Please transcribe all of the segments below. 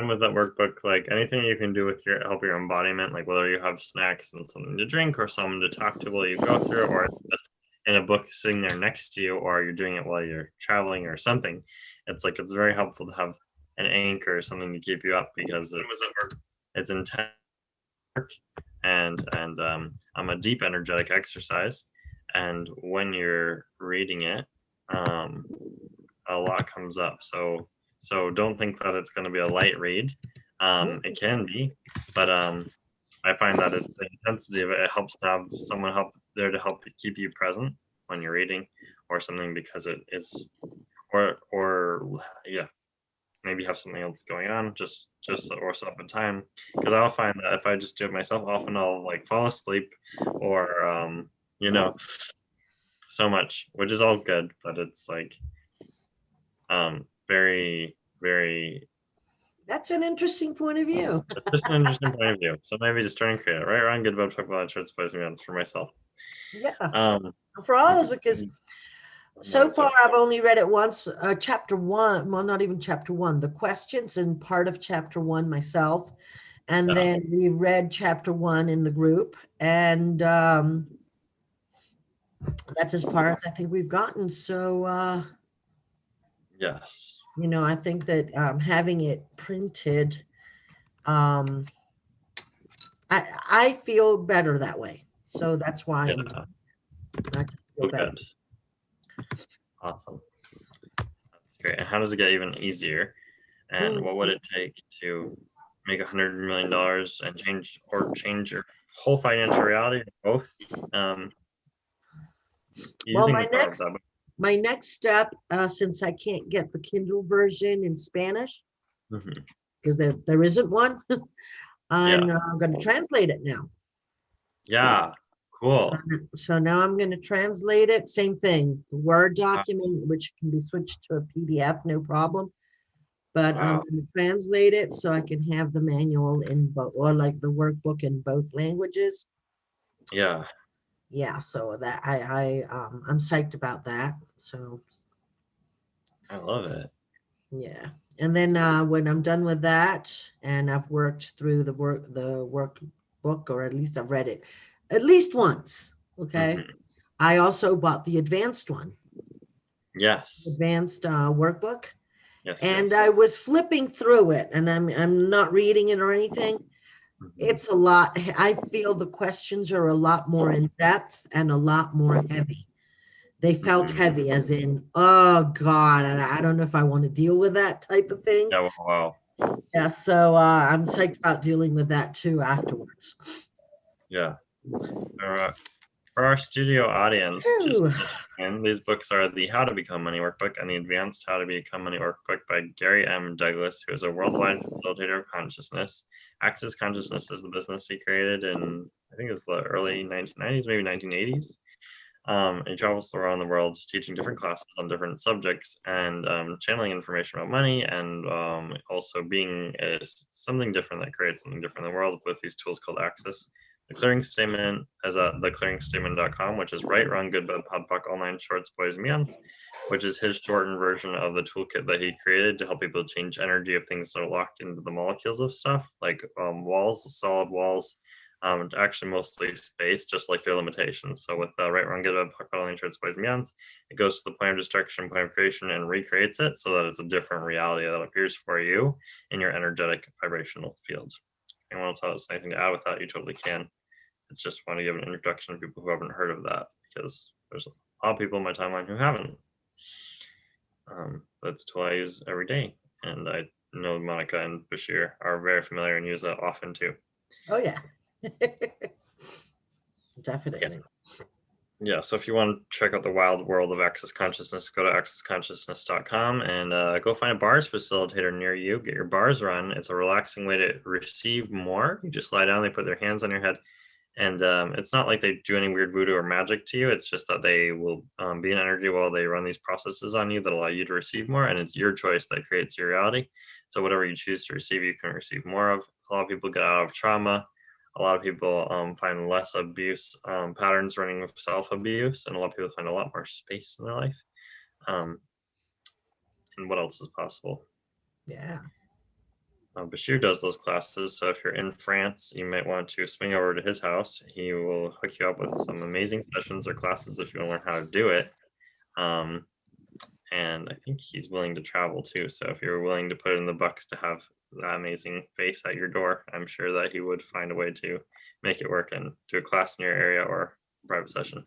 And with that workbook, like anything you can do with your help your embodiment, like whether you have snacks and something to drink or someone to talk to while you go through, or just in a book sitting there next to you, or you're doing it while you're traveling or something, it's like it's very helpful to have an anchor or something to keep you up because it's intense and I'm a deep energetic exercise, and when you're reading it, um, a lot comes up. So don't think that it's going to be a light read. It can be, but I find that the intensity of it, it helps to have someone help there to help keep you present when you're reading or something because it is or yeah, maybe have something else going on just or stop in time because I'll find that if I just do it myself often I'll like fall asleep or you know so much, which is all good, but it's like very That's an interesting point of view. it's just an interesting point of view. So maybe just try and create it. Right around good about football insurance plays me on for myself. Yeah, Um for all of us, because so What's far up? I've only read it once, chapter one, well, not even chapter one, the questions and part of chapter one myself. And Yeah. then we read chapter one in the group. And that's as far as I think we've gotten. So, Yes. I think that having it printed, um, I feel better that way. So that's why Yeah. I just feel Oh, better. good. Awesome. That's great. And how does it get even easier? And Mm. what would it take to make $100 million and change your whole financial reality, both, um, Well, using the power of that book? my next step, since I can't get the Kindle version in Spanish Mhm. because there isn't one, Yeah. I'm going to translate it now. Yeah. So, Cool. so now I'm going to translate it. Same thing, Word Wow. document, which can be switched to a PDF, no problem. But I'm Wow. going to translate it so I can have the manual in both, or like the workbook in both languages. Yeah. Yeah, so that I'm psyched about that. So I love it. yeah. And then when I'm done with that and I've worked through the workbook, or at least I've read it at least once, okay? Mhm. I also bought the advanced one, Yes. advanced workbook, Yes. and Yes. I was flipping through it, and I'm not reading it or anything. Mhm. It's a lot. I feel the questions are a lot more in depth and a lot more heavy. They felt Mhm. heavy, as in, oh God, I don't know if I want to deal with that type of thing. Yeah. Wow. Yeah, so I'm psyched about dealing with that too afterwards. Yeah. For our studio audience, just Whew. and these books are the How to Become Money Workbook and the Advanced How to Become Money Workbook by Gary M. Douglas, who is a worldwide facilitator of consciousness. Access Consciousness is the business he created in, I think it was the early 1990s, maybe 1980s. And he travels around the world teaching different classes on different subjects and channeling information about money and also being something different that creates something different in the world with these tools called Access. The clearing statement is at theclearingstatement.com, which is right, wrong, good, bad, podpoc, all nine shorts, boys, and beyonds, which is his shortened version of the toolkit that he created to help people change energy of things that are locked into the molecules of stuff, like walls, solid walls, actually mostly space, just like their limitations. So with right, wrong, good, bad, podpoc, all nine shorts, boys, and beyonds, it goes to the point of destruction, point of creation, and recreates it so that it's a different reality that appears for you in your energetic vibrational field. Anyone else has anything to add with that, you totally can. It's just want to give an introduction to people who haven't heard of that because there's a lot of people in my timeline who haven't. That's a tool I use every day, and I know Monica and Bashir are very familiar and use that often too. Oh yeah, Yeah. definitely. Yeah, so if you want to check out the wild world of Access Consciousness, go to accessconsciousness.com and go find a bars facilitator near you. Get your bars run. It's a relaxing way to receive more. You just lie down, they put their hands on your head, and it's not like they do any weird voodoo or magic to you. It's just that they will be in energy while they run these processes on you that allow you to receive more, and it's your choice that creates your reality. So whatever you choose to receive, you can receive more of. A lot of people get out of trauma. A lot of people find less abuse patterns running with self-abuse, and a lot of people find a lot more space in their life. Um, and what else is possible? Yeah. Bashir does those classes, so if you're in France, you might want to swing over to his house. He will hook you up with some amazing sessions or classes if you want to learn how to do it. And I think he's willing to travel too. So if you're willing to put in the bucks to have that amazing face at your door, I'm sure that he would find a way to make it work and do a class in your area or a private session.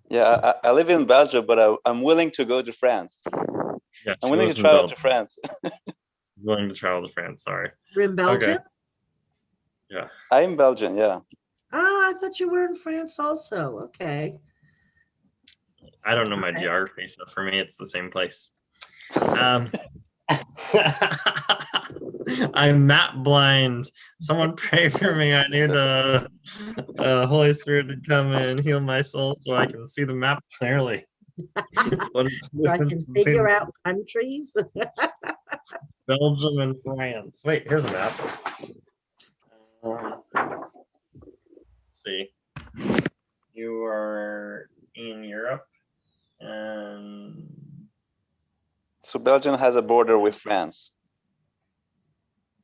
Yeah, I live in Belgium, but I'm willing to go to France. Yes, I'm he willing to lives in travel to Belgium. France. Willing to travel to France. Sorry. You're in Belgium? Okay. Yeah. I'm Belgian, yeah. Oh, I thought you were in France also. Okay. I don't know my Okay. geography, so for me, it's the same place. I'm map blind. Someone pray for me. I need the Holy Spirit to come and heal my soul so I can see the map clearly. What is the So I can difference figure between out countries. Belgium and France? Wait, here's a map. Let's see. You are in Europe, and So Belgium has a border with France.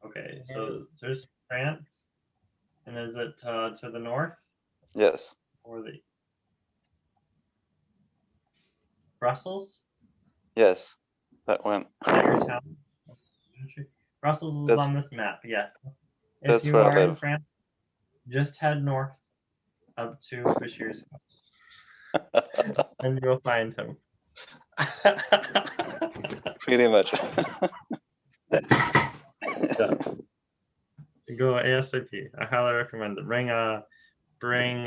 okay, so there's France, and is it to the north Yes. or the Brussels? Yes. That one. Your town? Brussels is That's- on this map. Yes. If that's you where I are in live. France, just head north up to Bashir's house, and you'll find him. Pretty much. Go ASAP. I highly recommend it. Bring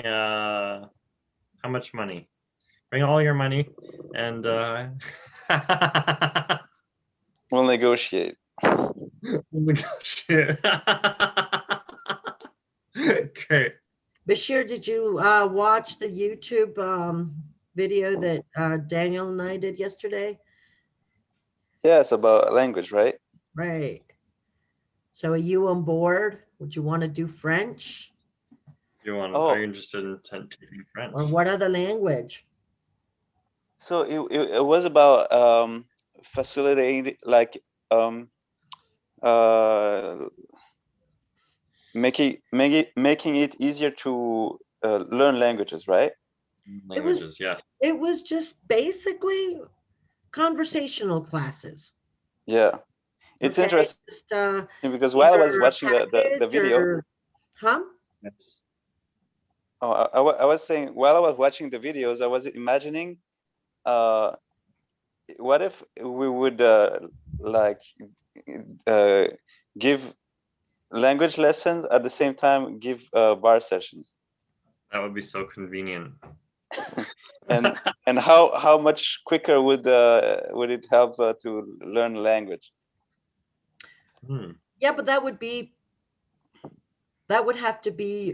how much money? Bring all your money, and We'll negotiate. we'll negotiate. Great. Bashir, did you watch the YouTube video that Daniel and I did yesterday? Yes, about language, right? Right. So are you on board? Would you want to do French Are you interested in taking French? or what other language? So it was about facilitating, like making it easier to learn languages, right? Languages, yeah. It was just basically conversational classes. Yeah, it's Okay, interesting just, because while I was either watching the package video, or- huh? Yes. oh, I was saying while I was watching the videos, I was imagining, what if we would like give language lessons at the same time give bar sessions, That would be so convenient. and how much quicker would it help to learn language? Yeah, but that would have to be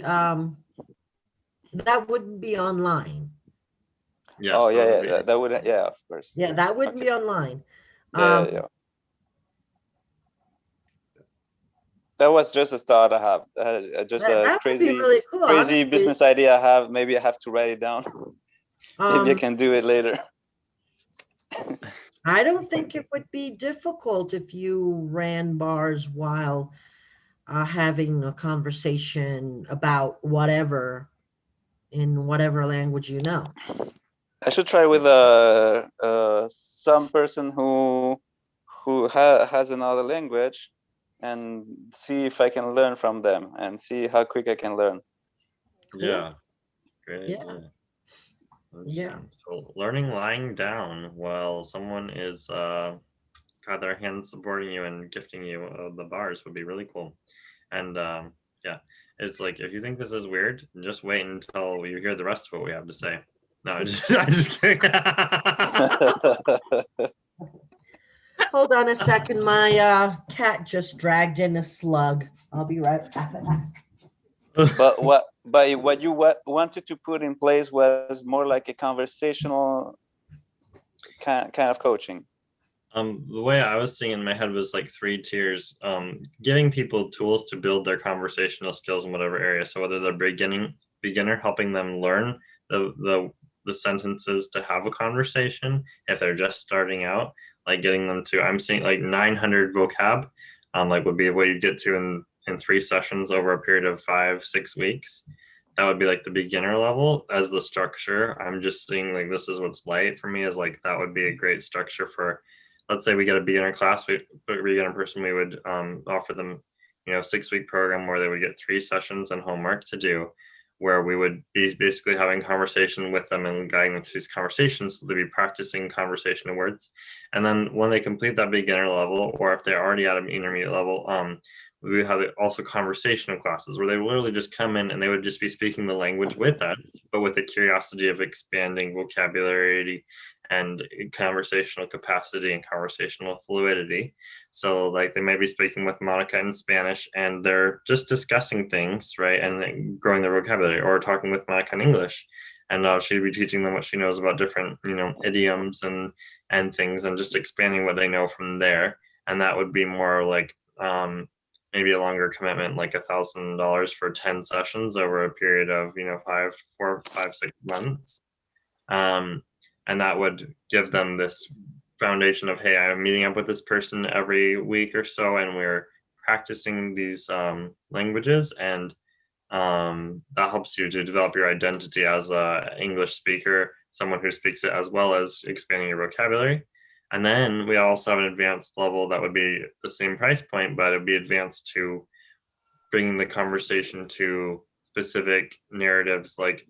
that wouldn't be online. Yes. Oh that yeah, would be- that would, yeah, of course. Yeah, that wouldn't Okay. be online. Yeah. That was just a thought I have. Just That a would be crazy really cool. honestly. business idea I have. Maybe I have to write it down. Maybe I can do it later. I don't think it would be difficult if you ran bars while having a conversation about whatever in whatever language you know. I should try with some person who has another language, and see if I can learn from them and see how quick I can learn. Yeah. Great. Yeah. Yeah. So learning lying down while someone is got their hands supporting you and gifting you the bars would be really cool. And yeah, it's like if you think this is weird, just wait until you hear the rest of what we have to say. No, I'm just kidding. Hold on a second. My cat just dragged in a slug. I'll be right back. But what you wanted to put in place was more like a conversational kind of coaching. The way I was seeing in my head was like 3 tiers. Giving people tools to build their conversational skills in whatever area. So whether they're beginner, helping them learn the sentences to have a conversation. If they're just starting out, like getting them to, I'm seeing like 900 vocab. like would be what you get to in 3 sessions over a period of 5-6 weeks. That would be like the beginner level as the structure. I'm just seeing like this is what's light for me, is like that would be a great structure for, let's say we get a beginner class, beginner person, we would offer them, 6-week program where they would get 3 sessions and homework to do, where we would be basically having conversation with them and guiding them through these conversations. So they'd be practicing conversational words. And then when they complete that beginner level, or if they're already at an intermediate level, we would have also conversational classes where they literally just come in and they would just be speaking the language with us, but with the curiosity of expanding vocabulary and conversational capacity and conversational fluidity. So like they may be speaking with Monica in Spanish and they're just discussing things, right? And growing their vocabulary, or talking with Monica in English. And she'd be teaching them what she knows about different, idioms and things, and just expanding what they know from there. And that would be more like maybe a longer commitment, like $1,000 for 10 sessions over a period of 4, 5, 6 months. And that would give them this foundation of, hey, I'm meeting up with this person every week or so, and we're practicing these languages, and that helps you to develop your identity as a English speaker, someone who speaks it, as well as expanding your vocabulary. And then we also have an advanced level that would be the same price point, but it would be advanced to bringing the conversation to specific narratives like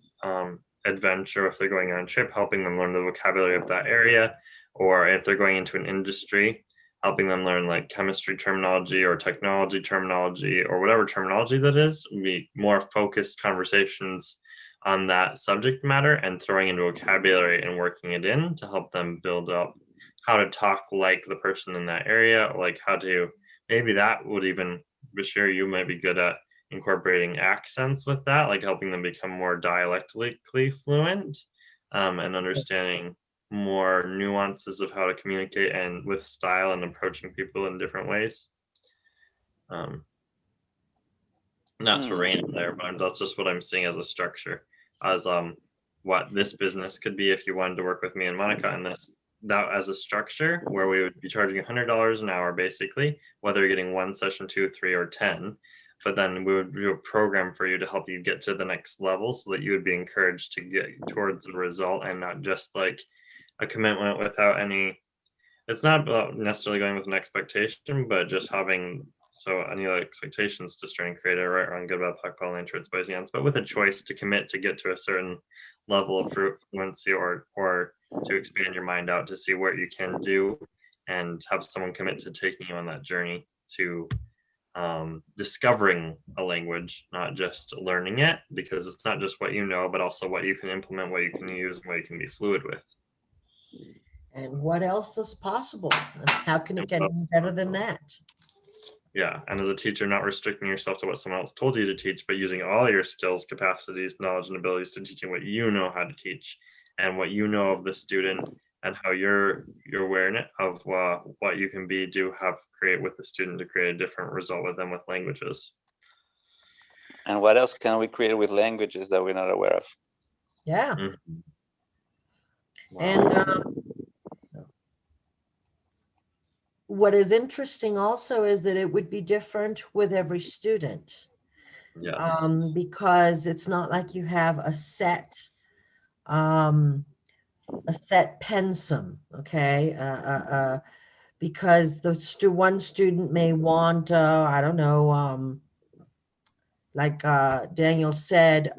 adventure, if they're going on a trip, helping them learn the vocabulary of that area, or if they're going into an industry, helping them learn like chemistry terminology or technology terminology or whatever terminology that is. Be more focused conversations on that subject matter and throwing in vocabulary and working it in to help them build up how to talk like the person in that area, like how to, maybe that would even, Bashir, you might be good at incorporating accents with that, like helping them become more dialectically fluent, and understanding more nuances of how to communicate and with style and approaching people in different ways. Not to rein it there, but that's just what I'm seeing as a structure, as what this business could be if you wanted to work with me and Monica on this. That as a structure where we would be charging $100 an hour, basically, whether you're getting 1 session, 2, 3, or 10. But then we would do a program for you to help you get to the next level, so that you would be encouraged to get towards the result, and not just like a commitment without any. It's not about necessarily going with an expectation, but just having any expectations to try and create a right, wrong, good, bad, black, ball, and by Zans, but with a choice to commit to get to a certain level of fluency, or to expand your mind out to see what you can do, and have someone commit to taking you on that journey to discovering a language, not just learning it, because it's not just what you know, but also what you can implement, what you can use, and what you can be fluid with. And what else is possible? And how can it get any better than that? Yeah, and as a teacher, not restricting yourself to what someone else told you to teach, but using all your skills, capacities, knowledge, and abilities to teaching what you know how to teach, and what you know of the student, and how your awareness of what you can create with the student to create a different result with them with languages. And what else can we create with languages that we're not aware of? Yeah. Mm-hmm. Wow. And what is interesting also is that it would be different with every student. Yes. Because it's not like you have a set pensum, okay? Because one student may want, I don't know, like Daniel said,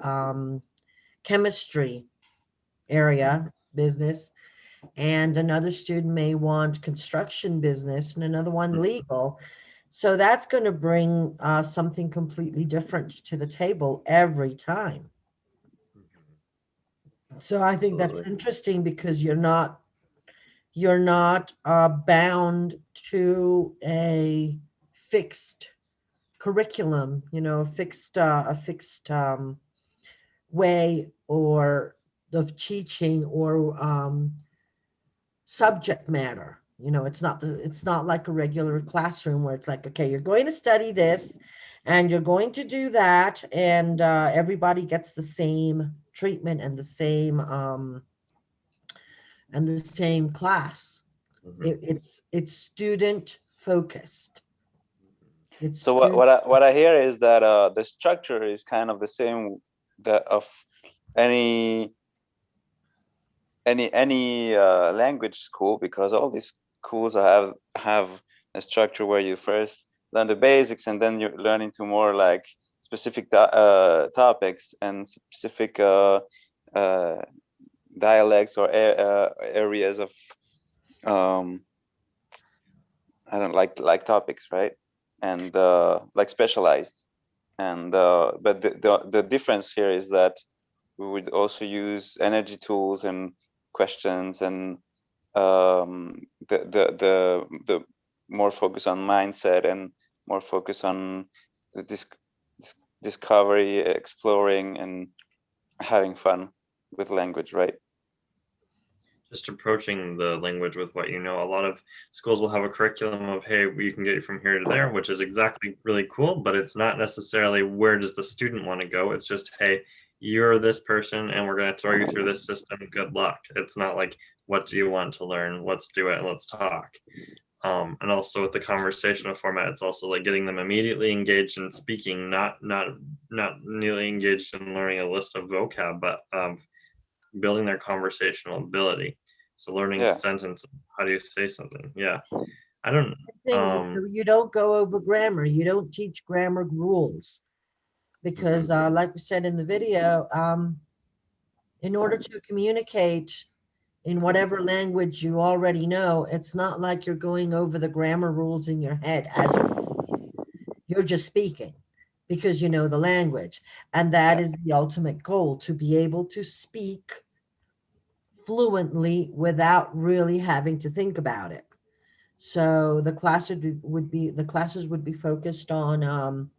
chemistry area business, and another student may want construction business, and another one legal. So that's going to bring something completely different to the table every time. So I think that's interesting, because you're not bound to a fixed curriculum, a fixed way or of teaching, or subject matter. It's not like a regular classroom where it's like, okay, you're going to study this and you're going to do that, and everybody gets the same treatment and the same class. Mm-hmm. It's student focused. It's So what I hear is that the structure is kind of the same that of any language school, because all these schools have a structure where you first learn the basics and then you learn into more like specific topics and specific dialects or areas of I don't like topics, right? And like specialized. And but the difference here is that we would also use energy tools and questions and the more focus on mindset and more focus on the discovery, exploring, and having fun with language, right? Just approaching the language with what you know. A lot of schools will have a curriculum of, hey, we can get you from here to there, which is exactly really cool, but it's not necessarily where does the student want to go. It's just, hey, you're this person and we're going to throw you through this system. Good luck. It's not like, what do you want to learn? Let's do it. Let's talk. And also with the conversational format, it's also like getting them immediately engaged in speaking, not nearly engaged in learning a list of vocab, but building their conversational ability. So learning sentences, how do you say something? Yeah. I don't you don't go over grammar. You don't teach grammar rules because like we said in the video, in order to communicate in whatever language you already know, it's not like you're going over the grammar rules in your head as you're just speaking because you know the language. And that is the ultimate goal, to be able to speak fluently without really having to think about it. So the classes would be focused on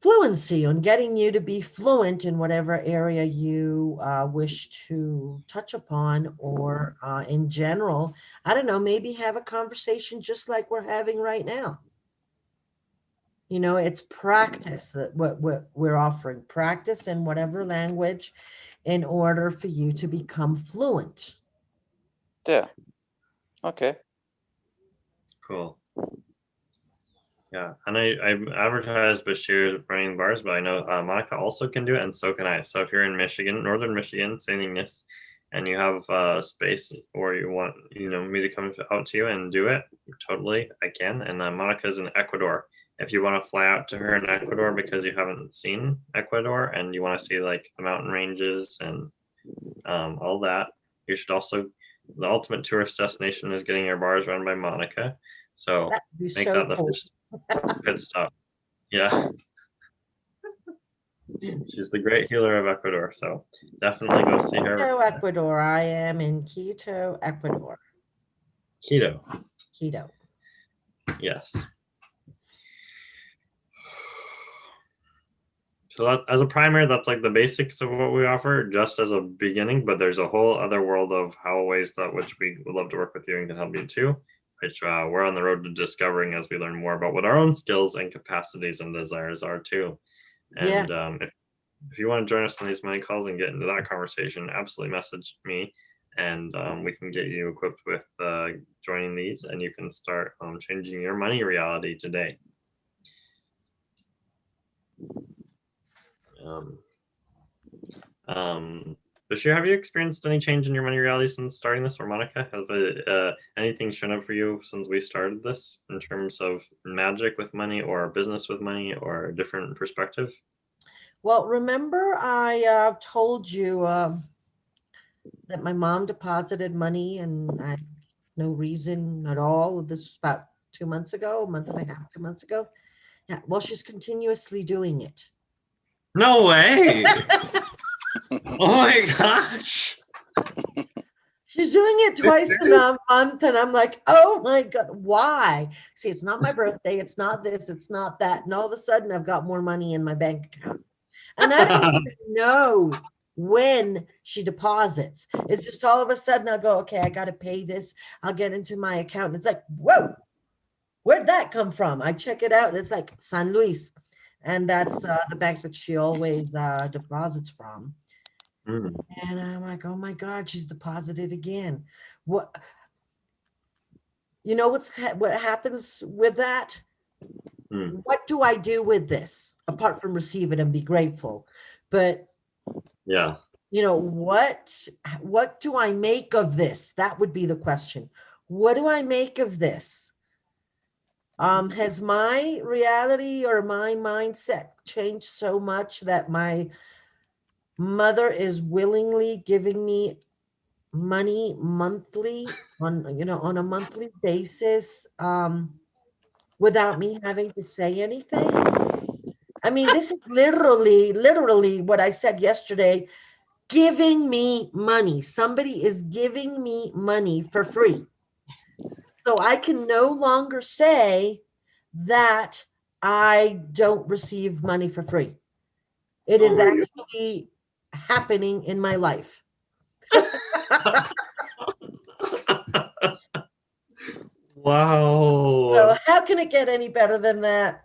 fluency, on getting you to be fluent in whatever area you wish to touch upon, or in general, I don't know, maybe have a conversation just like we're having right now. You know, it's practice that what we're offering, practice in whatever language in order for you to become fluent. Yeah. Okay. Cool. Yeah, and I advertise Bashir running bars, but I know Monica also can do it, and so can I. So if you're in Michigan, northern Michigan, St. Ignace, and you have space, or you want me to come out to you and do it, totally, I can. And Monica's in Ecuador. If you want to fly out to her in Ecuador because you haven't seen Ecuador and you want to see like the mountain ranges and all that, you should also. The ultimate tourist destination is getting your bars run by Monica. So make so that the cool. first good stuff. Yeah. She's the great healer of Ecuador. So definitely go see her. Quito, Ecuador. I am in Quito, Ecuador. Quito. Yes. So that, as a primer, that's like the basics of what we offer just as a beginning, but there's a whole other world of how ways that which we would love to work with you and can help you too, which we're on the road to discovering as we learn more about what our own skills and capacities and desires are too. And if you want to join us on these money calls and get into that conversation, absolutely message me and we can get you equipped with joining these, and you can start changing your money reality today. Bashir, have you experienced any change in your money reality since starting this, or Monica? Has anything shown up for you since we started this in terms of magic with money or business with money or a different perspective? Well, remember I told you that my mom deposited money and I had no reason at all. This was about 2 months ago, a month and a half, 2 months ago. Yeah, well, she's continuously doing it. No way. Oh my gosh. She's doing it twice in a month, and I'm like, oh my God, why? See, it's not my birthday, it's not this, it's not that. And all of a sudden, I've got more money in my bank account. And I don't even know when she deposits. It's just all of a sudden I'll go, okay, I got to pay this. I'll get into my account. And it's like, whoa, where'd that come from? I check it out, and it's like San Luis. And that's the bank that she always deposits from. And I'm like, oh my God, she's deposited again. What? You know what happens with that? Mm, What do I do with this apart from receive it and be grateful? But yeah. what do I make of this? That would be the question. What do I make of this? Has my reality or my mindset changed so much that my mother is willingly giving me money monthly on a monthly basis, without me having to say anything? I mean, this is literally what I said yesterday, giving me money. Somebody is giving me money for free. So I can no longer say that I don't receive money for free. It is actually happening in my life. Wow. So how can it get any better than that?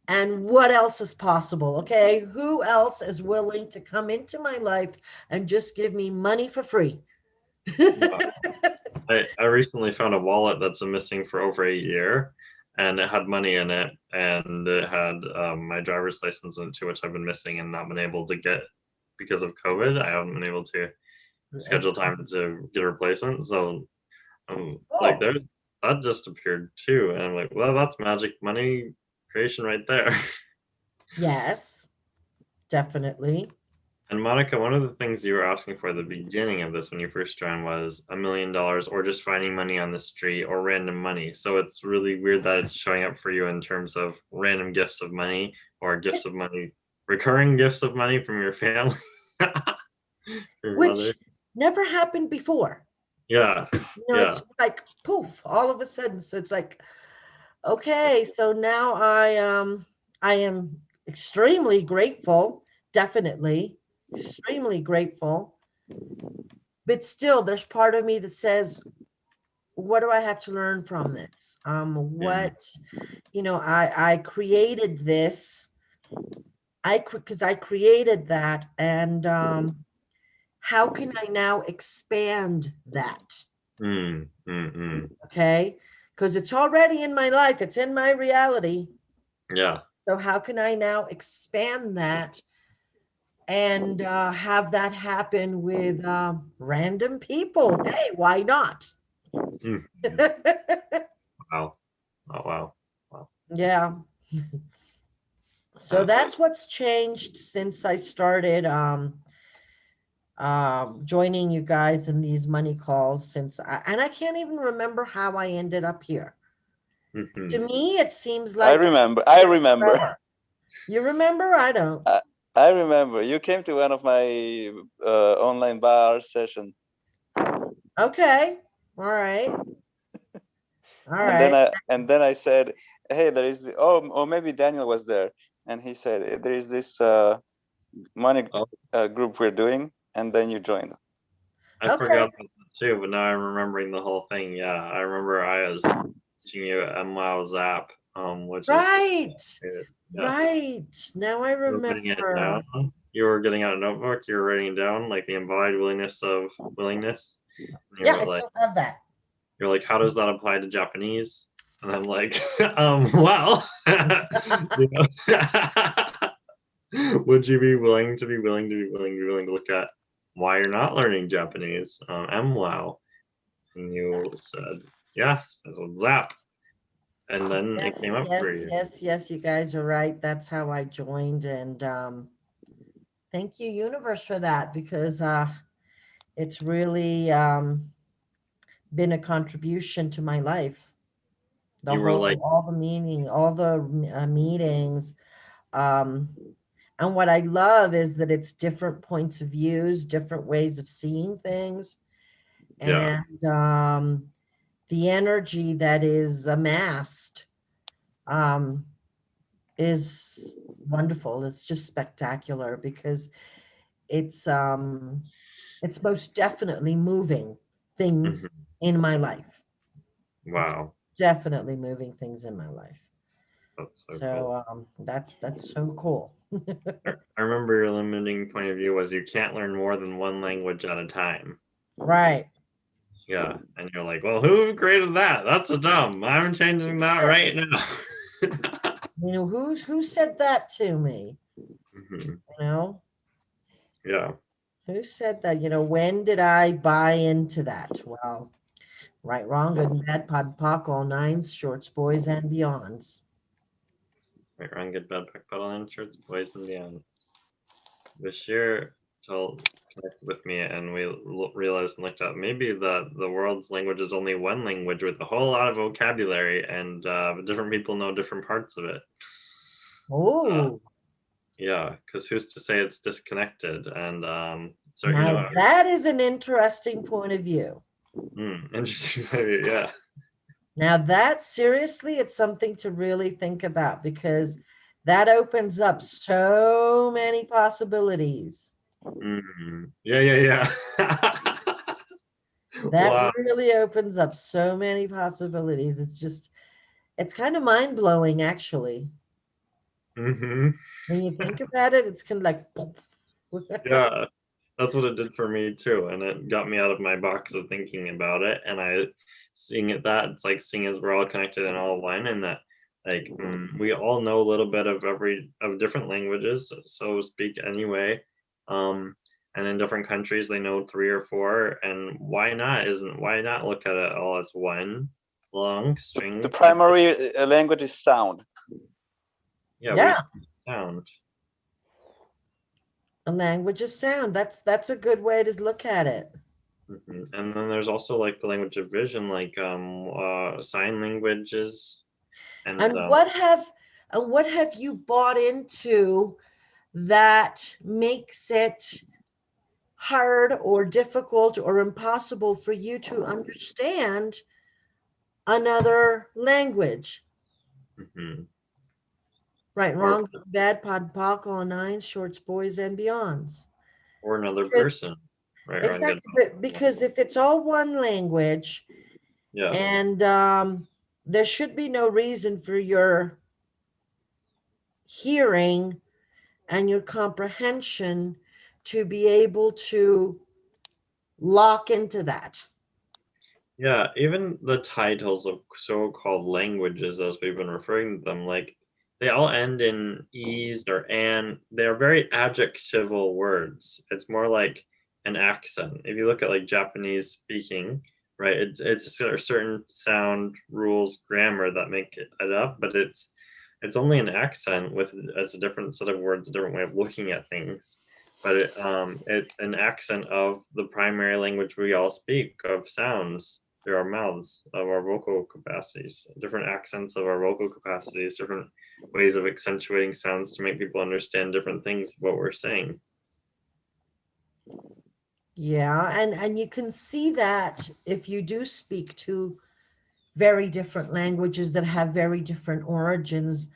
And what else is possible? Okay. Who else is willing to come into my life and just give me money for free? I recently found a wallet that's been missing for over a year, and it had money in it, and it had my driver's license in it too, which I've been missing and not been able to get because of COVID. I haven't been able to schedule time to get a replacement. So like Cool. that just appeared too, and I'm like, well, that's magic money creation right there. Yes, definitely. And Monica, one of the things you were asking for at the beginning of this when you first joined was $1 million or just finding money on the street or random money. So it's really weird that it's showing up for you in terms of random gifts of money or gifts of money, recurring gifts of money from your family. Your Which mother. never happened before. Yeah. Yeah. It's like poof, all of a sudden. So it's like, okay, so now I am extremely grateful, definitely extremely grateful. But still, there's part of me that says, what do I have to learn from this? I created this. Because I created that, and how can I now expand that? Okay, because it's already in my life, it's in my reality. Yeah. So how can I now expand that and have that happen with random people? Hey, why not? Mm. Wow. Oh, wow. Wow. Yeah. So that's what's changed since I started joining you guys in these money calls, and I can't even remember how I ended up here. Mhm. To me, it seems I like remember. you remember? I don't. I remember. You came to one of my online bar session. Okay. All right. All And right. then I said, hey, there is or maybe Daniel was there, and he said there is this money group we're doing, and then you joined. I Okay. forgot about that too, but now I'm remembering the whole thing. Yeah, I remember I was teaching you MWOW Zap, which Right. is yeah. Right. Now I You were writing it remember. down. You were getting out a notebook. You were writing down like the embodied willingness of willingness. And you Yeah, were I like, still have that. you're like, how does that apply to Japanese? And I'm like, well, you know, would you be willing to look at why you're not learning Japanese? MWOW. And you said yes as a zap, and then Yes, it came up for you. yes, you guys are right. That's how I joined. And thank you, universe, for that, because it's really been a contribution to my life. You were like, All the meaning, all the meetings. Um, and what I love is that it's different points of views, different ways of seeing things. yeah, And the energy that is amassed is wonderful. It's just spectacular because it's most definitely moving things mhm, in my life. It's wow, definitely moving things in my life. that's so cool. So that's so cool. I remember your limiting point of view was you can't learn more than one language at a time. Right. Yeah, and you're like, well, who created that? That's a dumb. I'm changing that right now. You know, who said that to me? Mhm. You know, Yeah. who said that? You know, when did I buy into that? Well, right, wrong, good and bad, pod, poc, all nines, shorts, boys, and beyonds. Right, wrong, good, bad, pedal insurance, boys and beyonds. Bashir connected with me, and we realized and looked up maybe the world's language is only one language with a whole lot of vocabulary, and different people know different parts of it. Oh, Yeah, because who's to say it's disconnected? And so now that is an interesting point of view. interesting. Maybe, yeah. Now that seriously, it's something to really think about because that opens up so many possibilities. Yeah. That Wow. really opens up so many possibilities. It's kind of mind blowing, actually. Hmm. When you think about it, it's kind of like, Yeah, that's what it did for me too, and it got me out of my box of thinking about it. And I seeing it that it's like seeing as we're all connected and all one, and that like we all know a little bit of every of different languages, so speak anyway. Um, and in different countries, they know three or four, and why not look at it all as one long string? The primary language is sound. Yeah, Yeah. we speak sound. A language of sound. That's a good way to look at it. And then there's also like the language of vision, like sign languages, and And what have you bought into that makes it hard or difficult or impossible for you to understand another language? mhm. Right, or wrong, good, bad, pod, poc, all nines, shorts, boys, and beyonds. or another Because- person, right? Wrong, good, Exactly, because if it's all one language, yeah, and there should be no reason for your hearing and your comprehension to be able to lock into that. yeah. Even the titles of so-called languages, as we've been referring to them, like they all end in e's or an. They are very adjectival words. It's more like an accent. If you look at like Japanese speaking, right, it's certain sound rules, grammar that make it up, but it's only an accent with it's a different set of words, a different way of looking at things. But it's an accent of the primary language we all speak, of sounds through our mouths, of our vocal capacities, different accents of our vocal capacities, different ways of accentuating sounds to make people understand different things of what we're saying. Yeah, and you can see that if you do speak to very different languages that have very different origins,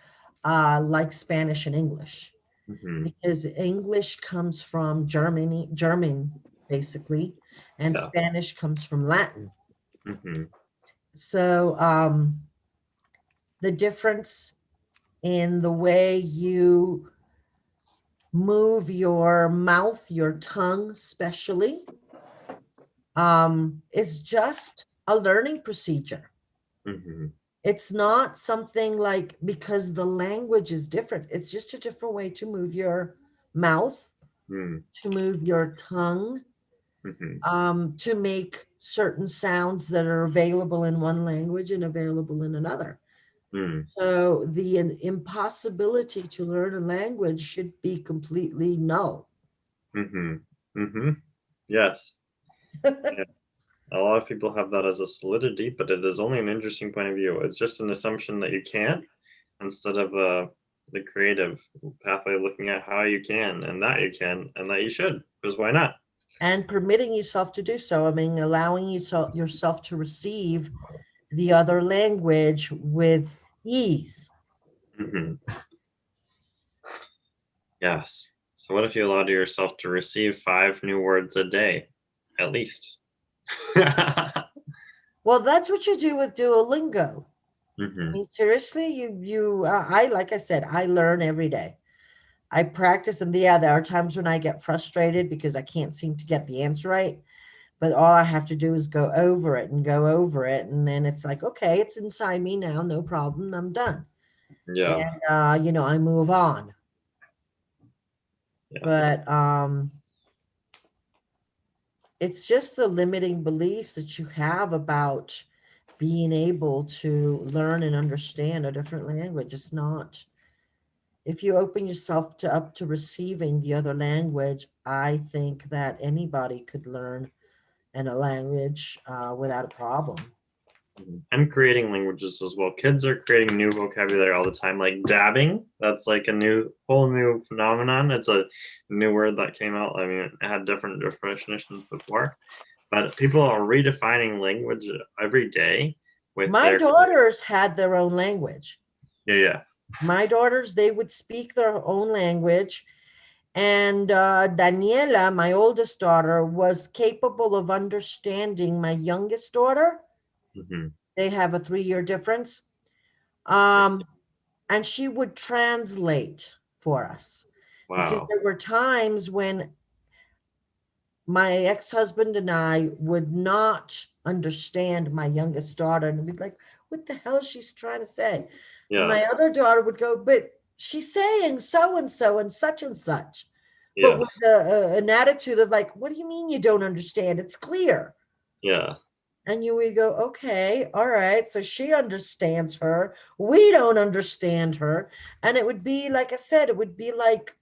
like Spanish and English, Hmm. because English comes from German, basically, and Yeah. Spanish comes from Latin. Hmm. So the difference in the way you move your mouth, your tongue, especially, is just a learning procedure. Hmm. It's not something like because the language is different. It's just a different way to move your mouth, to move your tongue, to make certain sounds that are available in one language and available in another. So the impossibility to learn a language should be completely null. Yes. Yeah. A lot of people have that as a solidity, but it is only an interesting point of view. It's just an assumption that you can't, instead of the creative pathway of looking at how you can, and that you can, and that you should, because why not? And permitting yourself to do so. I mean, allowing yourself to receive the other language with ease. Yes. So what if you allowed yourself to receive 5 new words a day, at least? Well, that's what you do with Duolingo. I Mhm. mean, seriously, I like I said, I learn every day. I practice, and yeah, there are times when I get frustrated because I can't seem to get the answer right. But all I have to do is go over it and go over it, and then it's like, okay, it's inside me now, no problem, I'm done. Yeah. and I move on. Yeah. But it's just the limiting beliefs that you have about being able to learn and understand a different language. It's not, if you open yourself up to receiving the other language, I think that anybody could learn in a language without a problem. I'm creating languages as well. Kids are creating new vocabulary all the time, like dabbing. That's like a whole new phenomenon. It's a new word that came out. I mean, it had different definitions before, but people are redefining language every day with My their daughters had their own language. yeah. My daughters, they would speak their own language. And Daniela, my oldest daughter, was capable of understanding my youngest daughter. Hmm. They have a 3-year difference. And she would translate for us, because Wow. there were times when my ex-husband and I would not understand my youngest daughter, and we'd be like, what the hell is she trying to say? And Yeah. my other daughter would go, but she's saying so and so and such and such. Yeah. But with an attitude of like, what do you mean you don't understand? It's clear. Yeah. And you would go, okay, all right. So she understands her. We don't understand her. And it would be, like I said, it would be like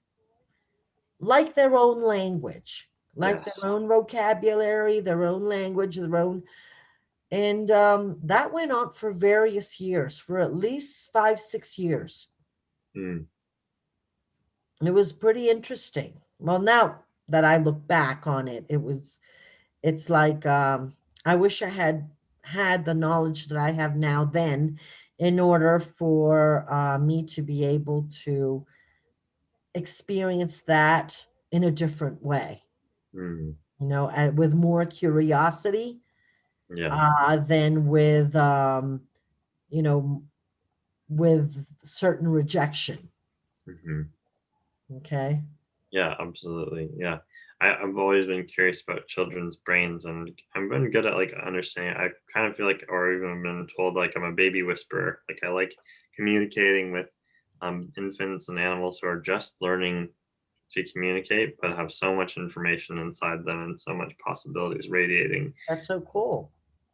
their own language, like Yes. their own vocabulary, their own language, their own. And that went on for various years, for at least 5, 6 years. Mm. And it was pretty interesting. Well, now that I look back on it, it's like, I wish I had the knowledge that I have now then, in order for me to be able to experience that in a different way, Mm. with more curiosity Yeah. than you know, with certain rejection. Hmm. Okay. Yeah, absolutely. Yeah. I've always been curious about children's brains, and I've been good at like understanding. I kind of feel like, or even been told like I'm a baby whisperer. Like I like communicating with infants and animals who are just learning to communicate, but have so much information inside them and so much possibilities radiating. That's so cool.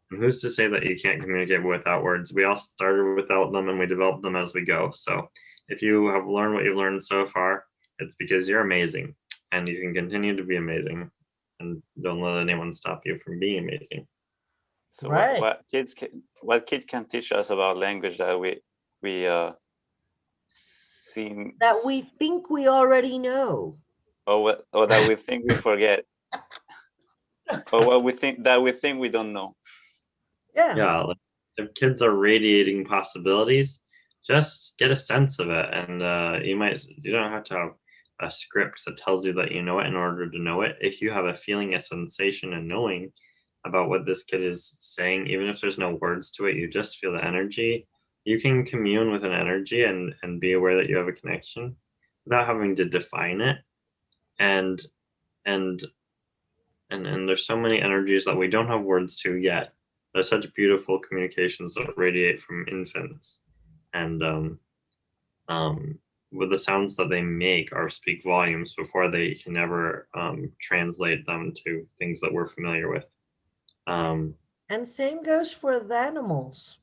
And who's to say that you can't communicate without words? We all started without them and we develop them as we go. So if you have learned what you've learned so far, it's because you're amazing and you can continue to be amazing. And don't let anyone stop you from being amazing. So Right. what kids can teach us about language that we seem, That we think we already know. or that we think we forget, or what we think we don't know. Yeah. Yeah. Like if kids are radiating possibilities, just get a sense of it. And you don't have to have a script that tells you that you know it in order to know it. If you have a feeling, a sensation, and knowing about what this kid is saying, even if there's no words to it, you just feel the energy. You can commune with an energy and be aware that you have a connection without having to define it. And and and there's so many energies that we don't have words to yet. There's such beautiful communications that radiate from infants, and with the sounds that they make or speak volumes before they can ever translate them to things that we're familiar with. And same goes for the animals.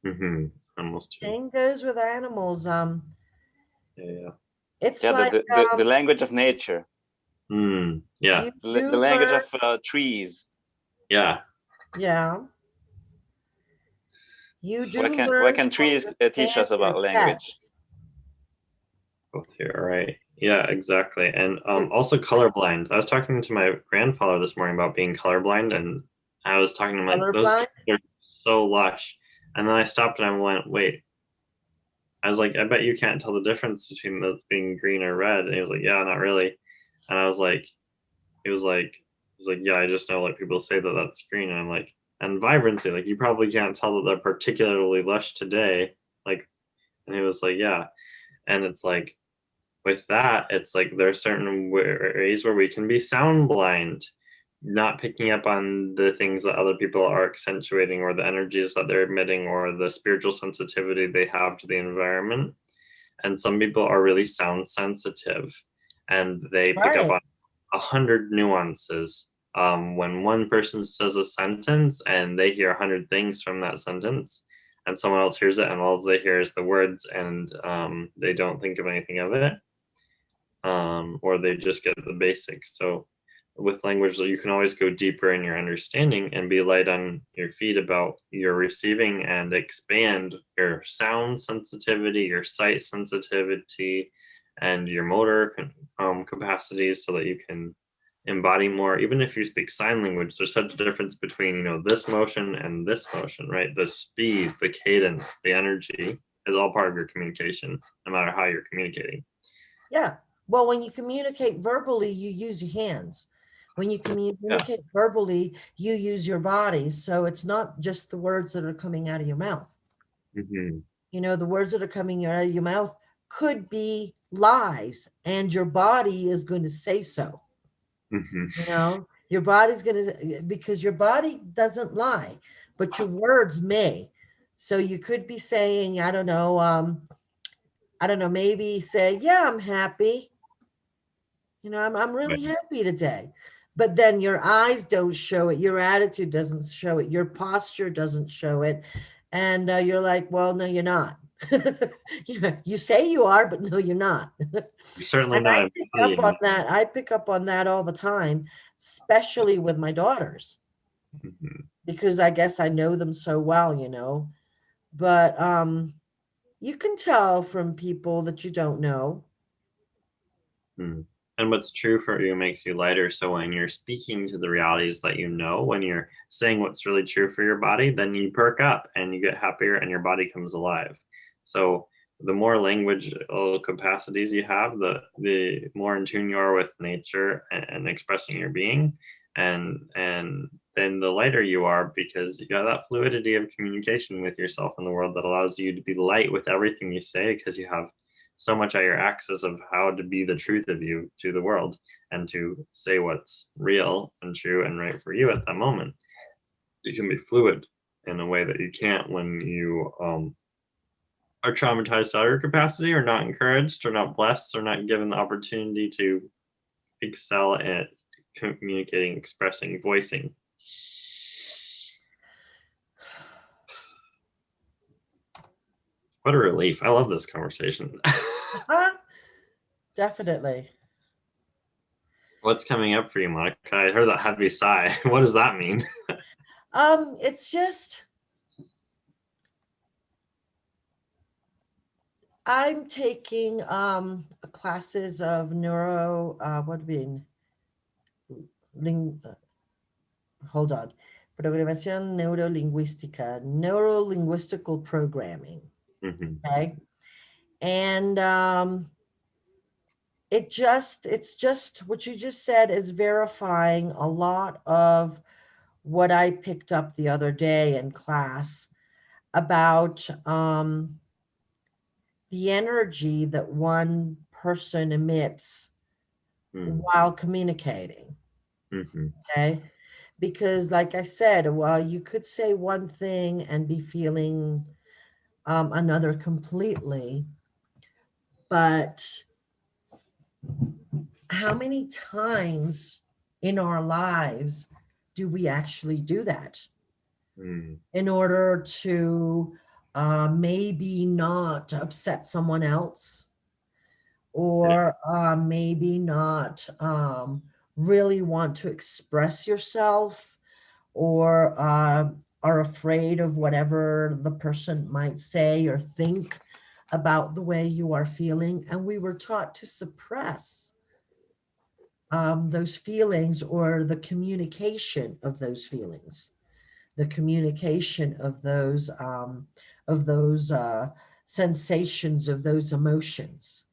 Mm-hmm. Almost too. Same goes with animals. Yeah. It's Yeah, like the language of nature, Yeah. you the do language learn, of trees. Yeah. yeah, you do What learn can to trees teach understand us about your language? pets. Both here, right? Yeah, exactly. And also colorblind. I was talking to my grandfather this morning about being colorblind, and I was talking to him like those Colorblind? trees are so lush. And then I stopped and I went, wait. I was like, I bet you can't tell the difference between those being green or red. And he was like, yeah, not really. And I was like, he was like, yeah, I just know like people say that that's green. And I'm like, and vibrancy, like you probably can't tell that they're particularly lush today. Like, and he was like, yeah. And it's like, with that, it's like there are certain ways where we can be sound blind, not picking up on the things that other people are accentuating or the energies that they're emitting or the spiritual sensitivity they have to the environment. And some people are really sound sensitive, and they pick up Right. on 100 nuances. When one person says a sentence and they hear 100 things from that sentence, and someone else hears it and all they hear is the words, and they don't think of anything of it, or they just get the basics. So with language, you can always go deeper in your understanding and be light on your feet about your receiving, and expand your sound sensitivity, your sight sensitivity, and your motor capacities, so that you can embody more. Even if you speak sign language, there's such a difference between, this motion and this motion, right? The speed, the cadence, the energy is all part of your communication, no matter how you're communicating. Yeah. Well, when you communicate verbally, you use your hands. When you communicate verbally, you use your body. So it's not just the words that are coming out of your mouth. Mhm. The words that are coming out of your mouth could be lies, and your body is going to say so. Mhm. Your body's going to, because your body doesn't lie, but your words may. So you could be saying, I don't know, maybe say, yeah, I'm happy. I'm really Right. happy today. But then your eyes don't show it. Your attitude doesn't show it. Your posture doesn't show it. And you're like, well, no, you're not. You say you are, but no, you're not. You're certainly And I not pick up on embodying. that. I pick up on that all the time, especially with my daughters, Mhm. because I guess I know them so well. But you can tell from people that you don't know. Mm. And what's true for you makes you lighter. So when you're speaking to the realities that when you're saying what's really true for your body, then you perk up and you get happier and your body comes alive. So the more language capacities you have, the more in tune you are with nature and expressing your being, and then the lighter you are, because you got that fluidity of communication with yourself in the world that allows you to be light with everything you say, because you have so much at your access of how to be the truth of you to the world, and to say what's real and true and right for you at that moment. You can be fluid in a way that you can't when you are traumatized out of your capacity, or not encouraged, or not blessed, or not given the opportunity to excel at communicating, expressing, voicing. What a relief. I love this conversation. Definitely. What's coming up for you, Monica? I heard that heavy sigh. What does that mean? It's just, I'm taking classes of neuro what being ling, hold on, programación neurolinguística, neurolinguistical programming. Hmm. Okay. And it's just what you just said is verifying a lot of what I picked up the other day in class about the energy that one person emits while communicating. Mm-hmm. Okay. Because, like I said, well, you could say one thing and be feeling another completely. But how many times in our lives do we actually do that in order to maybe not upset someone else, or maybe not really want to express yourself, or are afraid of whatever the person might say or think about the way you are feeling? And we were taught to suppress those feelings, or the communication of those feelings, the communication of those sensations, of those emotions.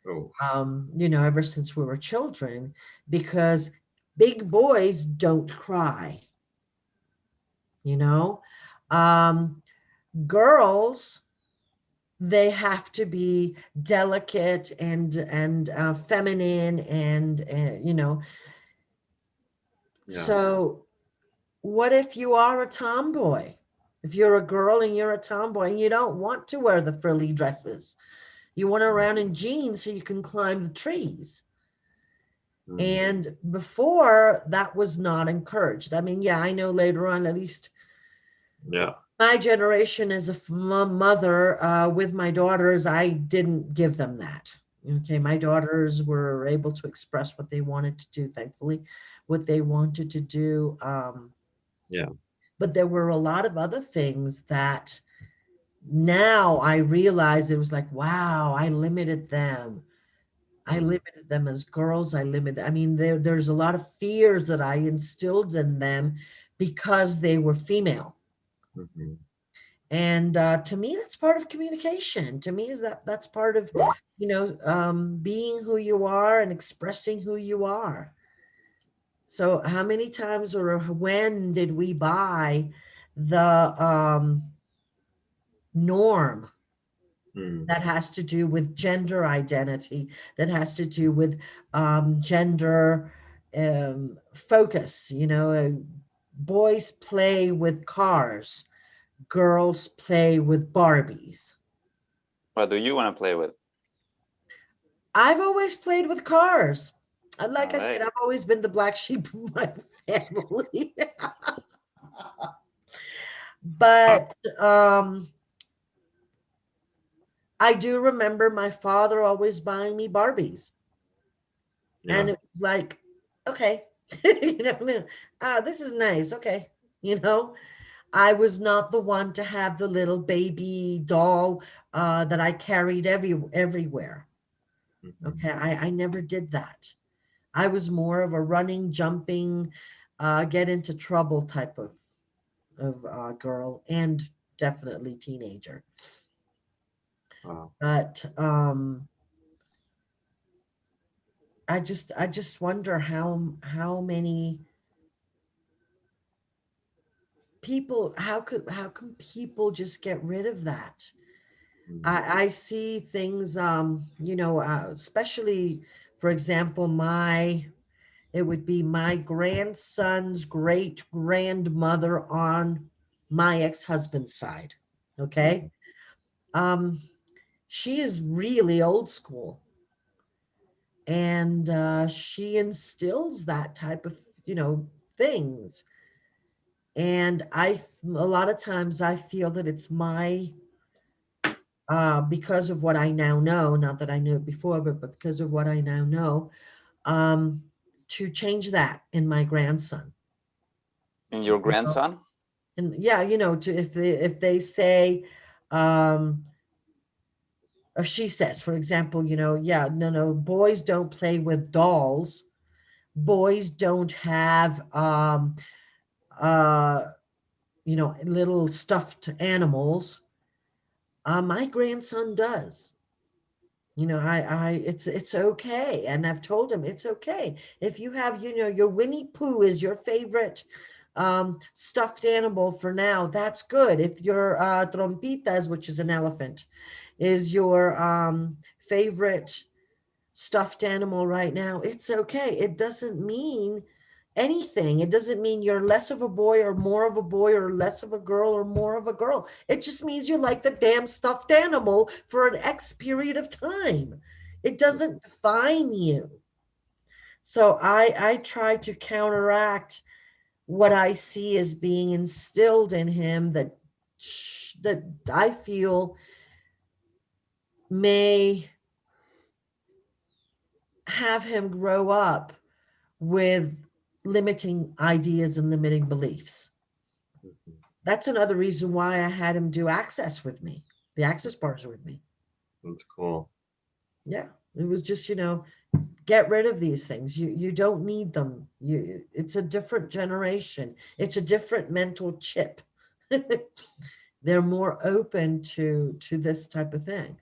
Oh. Ever since we were children, because big boys don't cry. You know, girls, they have to be delicate and feminine, and Yeah. So what if you are a tomboy? If you're a girl and you're a tomboy and you don't want to wear the frilly dresses, You went around in jeans so you can climb the trees. Mm. And before, that was not encouraged. I mean, yeah, I know later on, at least Yeah. my generation as a mother with my daughters, I didn't give them that. Okay, my daughters were able to express what they wanted to do, thankfully, what they wanted to do. Yeah. But there were a lot of other things that now I realize it was like, wow, I limited them. I Mm. limited them as girls. I mean, there's a lot of fears that I instilled in them because they were female. Mhm. And to me, that's part of communication. To me, is that's part of, being who you are and expressing who you are. So how many times or when did we buy the norm Mm. that has to do with gender identity, that has to do with gender focus? Boys play with cars, girls play with Barbies. What do you want to play with? I've always played with cars. Like All I said, right. I've always been the black sheep of my family. But I do remember my father always buying me Barbies. Yeah. And it was like, okay, this is nice. Okay. I was not the one to have the little baby doll that I carried everywhere. Mhm. Okay. I never did that. I was more of a running, jumping, get into trouble type of girl, and definitely teenager. Wow. But I just wonder how many people, how can people just get rid of that? Mm. I see things, especially, for example, it would be my grandson's great grandmother on my ex-husband's side. Okay. Mhm. Um, she is really old school, and she instills that type of, things. And a lot of times I feel that it's my, because of what I now know, not that I knew it before, but because of what I now know, um, to change that in my grandson. And your You know? grandson? And yeah, to if they say, um, or she says, for example, yeah, no, boys don't play with dolls. Boys don't have, uh, little stuffed animals. My grandson does. It's okay, and I've told him it's okay if you have, your Winnie Pooh is your favorite stuffed animal for now. That's good. If your trompitas, which is an elephant, is your favorite stuffed animal right now, it's okay. It doesn't mean anything. It doesn't mean you're less of a boy or more of a boy or less of a girl or more of a girl. It just means you like the damn stuffed animal for an X period of time. It doesn't define you. So I try to counteract what I see as being instilled in him that I feel may have him grow up with limiting ideas and limiting beliefs. Mhm. That's another reason why I had him do access with me, the access bars with me. That's cool. Yeah. It was just, get rid of these things. You don't need them. It's a different generation. It's a different mental chip. They're more open to this type of thing.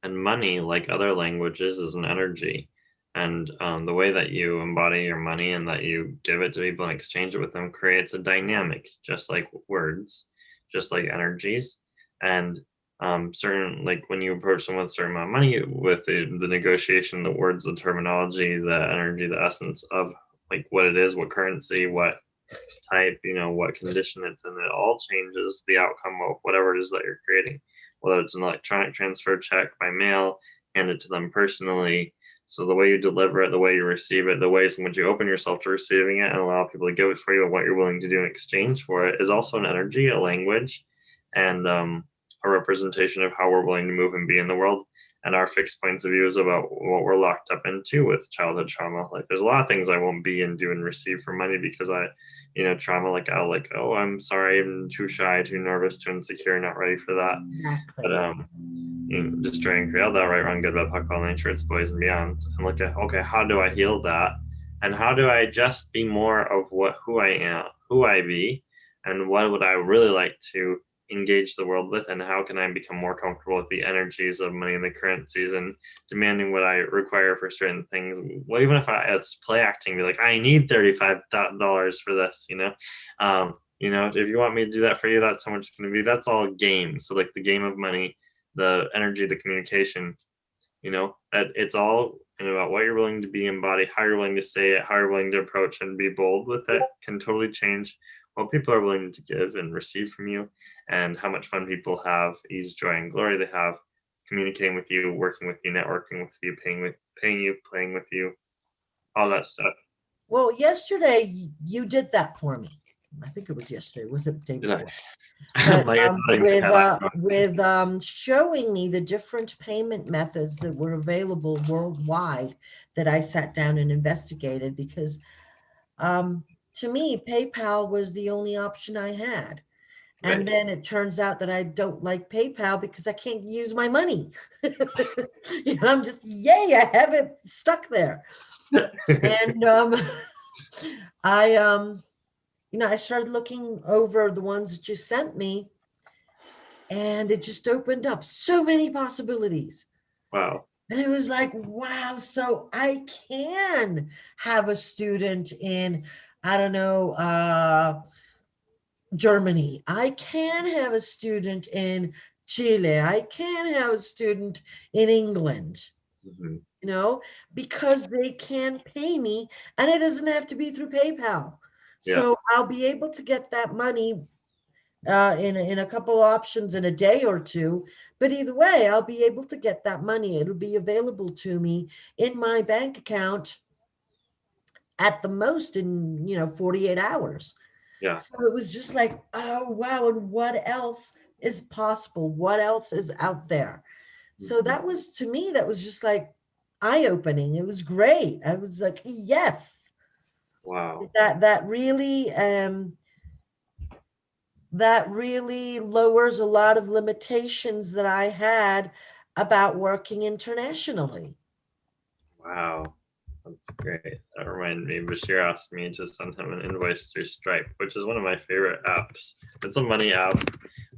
And money, like other languages, is an energy. And the way that you embody your money and that you give it to people and exchange it with them creates a dynamic, just like words, just like energies. And certain, like when you approach someone with a certain amount of money, with the negotiation, the words, the terminology, the energy, the essence of like what it is, what currency, what type, what condition it's in, it all changes the outcome of whatever it is that you're creating. whether it's an electronic transfer, check, by mail, hand it to them personally. So the way you deliver it, the way you receive it, the ways in which you open yourself to receiving it and allow people to give it for you, and what you're willing to do in exchange for it is also an energy, a language, and a representation of how we're willing to move and be in the world. And our fixed points of view is about what we're locked up into with childhood trauma. Like there's a lot of things I won't be and do and receive for money because trauma, like I'll like, oh, I'm sorry, I'm too shy, too nervous, too insecure, not ready for that. But just try and create all that right, wrong, good, bad, puck, ball, nature, it's boys and beyonds, and look at, okay, how do I heal that, and how do I just be more of who I am, who I be, and what would I really like to engage the world with, and how can I become more comfortable with the energies of money in the current season, demanding what I require for certain things. Well, even if it's play acting, be like, I need $35 for this, if you want me to do that for you, that's how much it's going to be. That's all game. So like the game of money, the energy, the communication, that it's all about what you're willing to be, embody, how you're willing to say it, how you're willing to approach and be bold with it can totally change what people are willing to give and receive from you, and how much fun people have, ease, joy, and glory they have communicating with you, working with you, networking with you, paying you, playing with you, all that stuff. Well, yesterday you did that for me. I think it was yesterday. Was it the day before? With showing me the different payment methods that were available worldwide that I sat down and investigated, because to me, PayPal was the only option I had. And then it turns out that I don't like PayPal because I can't use my money. I'm just, yay, I have it stuck there. And I started looking over the ones that you sent me, and it just opened up so many possibilities. Wow. And it was like, wow, so I can have a student in, I don't know, Germany. I can have a student in Chile. I can have a student in England, because they can pay me, and it doesn't have to be through PayPal. Yeah. So I'll be able to get that money in a couple options in a day or two. But either way, I'll be able to get that money. It'll be available to me in my bank account at the most in 48 hours. Yeah. So it was just like, oh, wow. And what else is possible? What else is out there? So that was, to me, that was just like eye-opening. It was great. I was like, yes. Wow. That really lowers a lot of limitations that I had about working internationally. Wow. That's great. That reminded me, Bashir asked me to send him an invoice through Stripe, which is one of my favorite apps. It's a money app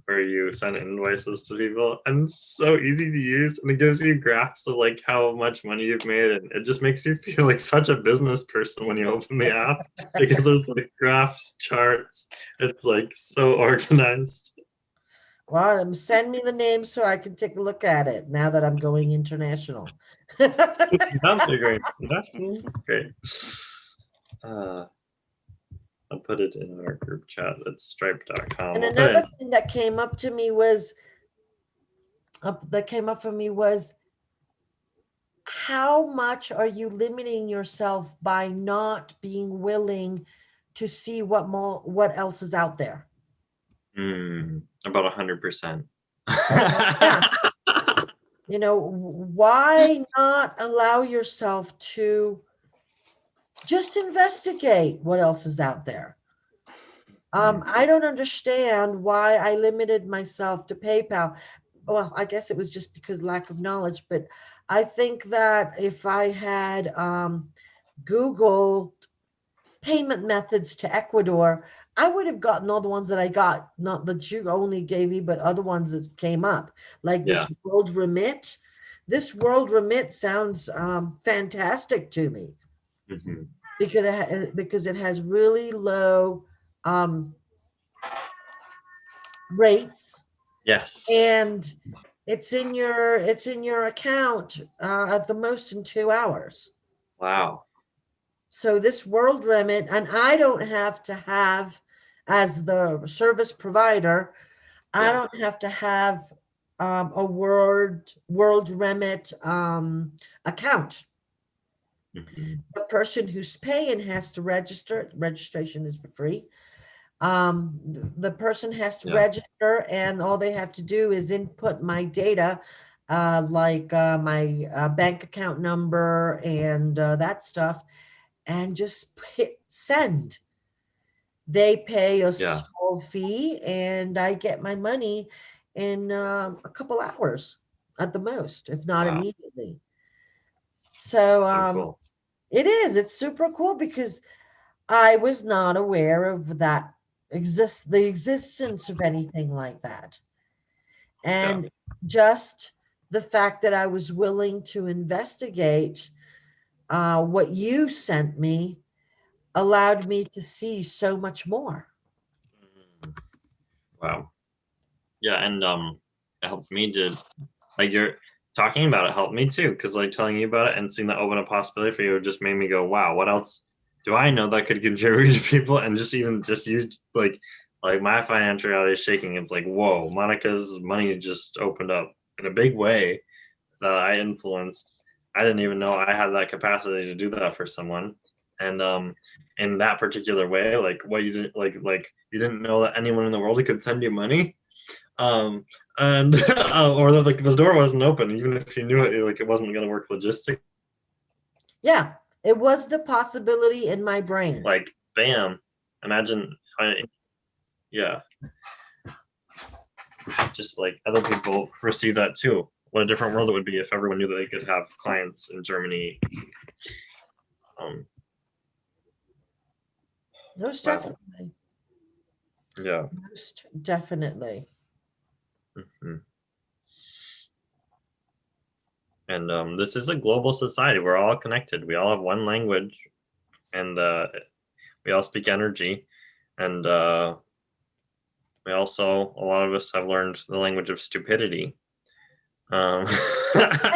where you send invoices to people, and it's so easy to use, and it gives you graphs of like how much money you've made, and it just makes you feel like such a business person when you open the app, because there's like graphs, charts. It's like so organized. Well, send me the name so I can take a look at it now that I'm going international. Sounds great. Great. I'll put it in our group chat. It's stripe.com. And another thing that came up for me was how much are you limiting yourself by not being willing to see what else is out there? About 100%. Yeah. Why not allow yourself to just investigate what else is out there? I don't understand why I limited myself to PayPal. Well, I guess it was just because lack of knowledge, but I think that if I had Googled payment methods to Ecuador, I would have gotten all the ones that I got, not that you only gave me, but other ones that came up, like this World Remit. This World Remit sounds fantastic to me, because it has really low rates. Yes. And it's in your account at the most in 2 hours. Wow. So this World Remit, and I don't have to have, as the service provider, I don't have to have a World Remit account. Mhm. The person who's paying has to register. Registration is for free. The person has to Yeah. register, and all they have to do is input my data, like my bank account number and that stuff, and just hit send. They pay a Yeah. small fee, and I get my money in a couple hours at the most, if not Wow. immediately. So So cool. it is. It's super cool because I was not aware of that the existence of anything like that. And just the fact that I was willing to investigate what you sent me allowed me to see so much more. Wow. Yeah, and it helped me to, like, you're talking about it helped me too, because like telling you about it and seeing that open a possibility for you just made me go, wow, what else do I know that could contribute to people? And just even just you, like my financial reality is shaking. It's like, whoa, Monica's money just opened up in a big way that I influenced. I didn't even know I had that capacity to do that for someone. And in that particular way, like what you didn't like you didn't know that anyone in the world could send you money. And or that like the door wasn't open, even if you knew it, like it wasn't gonna work logistically. Yeah, it was the possibility in my brain. Like, bam! Imagine, yeah, just like other people receive that too. What a different world it would be if everyone knew that they could have clients in Germany. Most Wow. definitely. Yeah. Most definitely. Mhm. And this is a global society. We're all connected. We all have one language, and we all speak energy. And we also, a lot of us have learned the language of stupidity. I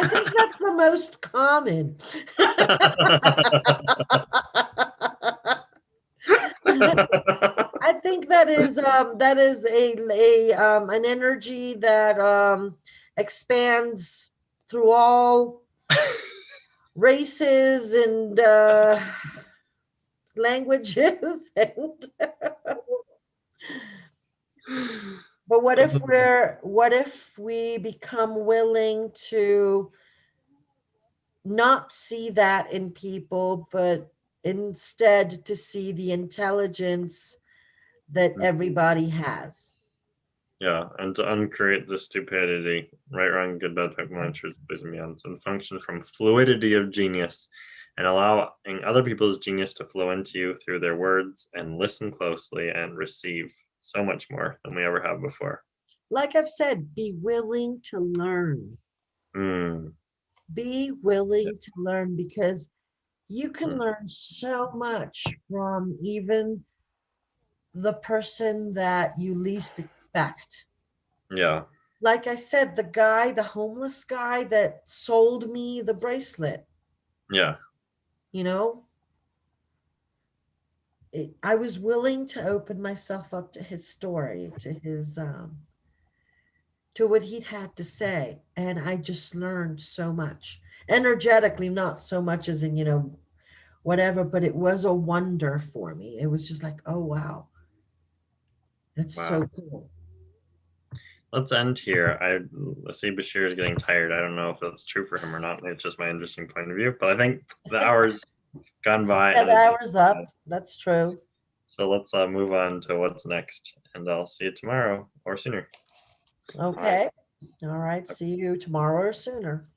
think that's the most common. I think that is a an energy that expands through all races and languages. But what if we become willing to not see that in people, but instead to see the intelligence that everybody has? Yeah, and to uncreate the stupidity, right, wrong, good, bad, type, mind, truth, please, and beyond, and function from fluidity of genius, and allowing other people's genius to flow into you through their words, and listen closely and receive so much more than we ever have before. Like I've said, be willing to learn. Mm, Be willing to learn, because you can mm, learn so much from even the person that you least expect. yeah, Like I said, the homeless guy that sold me the bracelet, yeah, you know, I was willing to open myself up to his story, to his to what he'd had to say, and I just learned so much energetically, not so much as in, whatever, but it was a wonder for me. It was just like, oh wow, that's wow. so cool. Let's end here. I see Bashir is getting tired. I don't know if that's true for him or not. It's just my interesting point of view, but I think the hour's gone by. Yeah, And the it's hour's up. That's true. So let's move on to what's next, and I'll see you tomorrow or sooner. Okay. All right. See you tomorrow or sooner.